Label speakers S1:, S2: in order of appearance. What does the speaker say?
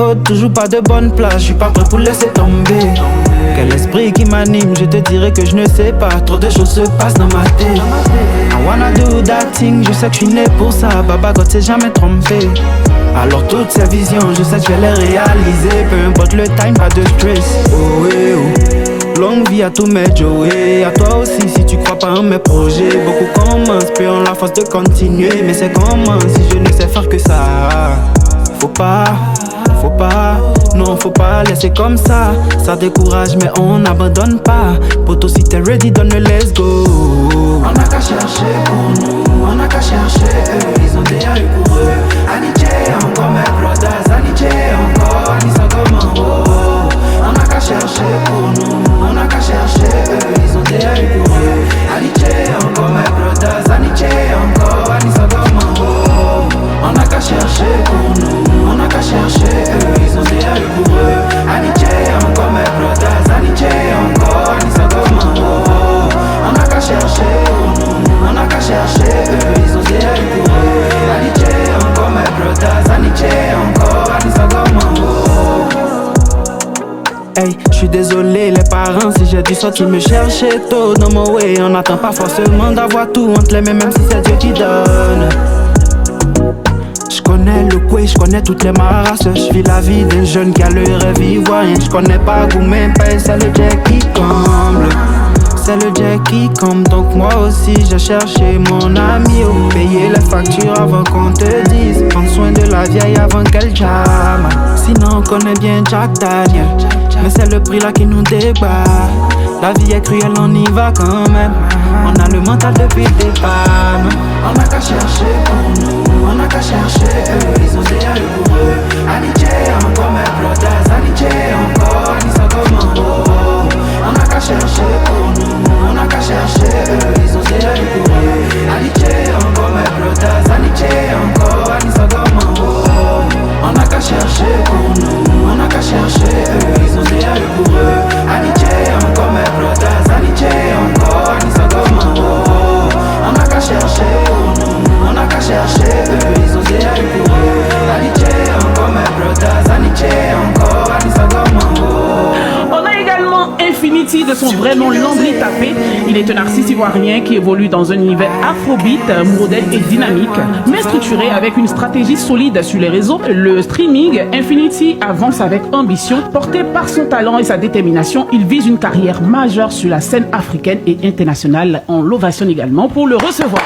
S1: haute, toujours pas de bonne place. Je suis pas prêt pour laisser tomber. Quel esprit qui m'anime, je te dirais que je ne sais pas. Trop de choses se passent dans ma tête. I wanna do that thing, je sais que je suis né pour ça. Baba God s'est jamais trompé. Alors toutes ces visions, je sais que je vais les réaliser. Peu importe le time, pas de stress. Oh ouais, oh. Longue vie à tous mes Joey. À toi aussi si tu crois pas en mes projets. Beaucoup commencent, peu ont la force de continuer. Mais c'est comment si je ne sais faire que ça. Faut pas, non faut pas laisser comme ça. Ça décourage mais on n'abandonne pas. Poto si t'es ready, donne le let's go. On n'a qu'à chercher pour nous, on n'a qu'à chercher eux. Ils ont déjà eu pour eux. Aniche encore mes brothers, Aniche encore, Anissa comme oh. On n'a qu'à chercher pour nous, on n'a qu'à chercher eux. Ils ont déjà eu pour eux. Aniche encore mes brothers, Aniche encore, Anissa comme oh. On n'a qu'à chercher pour nous, on n'a qu'à chercher eux. Ils ont déjà eu pour eux. Aniche encore mes brothers, Aniche encore, Anissa comme oh. On n'a qu'à chercher pour nous, on n'a qu'à chercher eux. Ils ont déjà eu pour eux. Aniche encore mes brothers, Aniche encore, Anissa comme oh. Hey, j'suis désolé les parents si j'ai dû sortir me chercher tôt. No more way, on n'attend pas forcément d'avoir tout entre les mains même si c'est Dieu qui donne. J'connais le coué, j'connais toutes les marasses. J'vis la vie d'un jeune qui a le rêve ivoirien. J'connais pas Goumen, c'est le Jack qui comble. C'est le Jack qui comble, donc moi aussi j'ai cherché mon ami. Payer les factures avant qu'on te dise. Prendre soin de la vieille avant qu'elle jame. Sinon on connaît bien Jack Daniel. Mais c'est le prix là qui nous débat. La vie est cruelle, on y va quand même. On a le mental depuis le départ. On n'a qu'à chercher pour nous, on n'a qu'à chercher eux. Ils ont déjà eu pour eux. Aniche encore mes brothers, Aniche encore, Anissa comme oh. On n'a qu'à chercher pour nous, on n'a qu'à chercher eux. Ils ont déjà eu pour eux. Aniche encore mes brothers, Aniche encore, Anissa comme oh. On n'a qu'à chercher pour nous, on n'a qu'à chercher eux. Ils ont déjà eu pour eux. Aniche encore mes brothers, Aniche encore, Anissa comme oh. On n'a qu'à chercher pour nous, on n'a qu'à chercher eux. Ils ont déjà eu pour eux. Aniche encore mes brothers, Aniche encore, Anissa comme oh.
S2: On a également Infinity de son vrai nom Landry Tapé. Il est un artiste ivoirien qui évolue dans un univers afrobeat, moderne et dynamique, mais structuré avec une stratégie solide sur les réseaux. Le streaming, Infinity avance avec ambition. Porté par son talent et sa détermination, il vise une carrière majeure sur la scène africaine et internationale. On l'ovationne également pour le recevoir.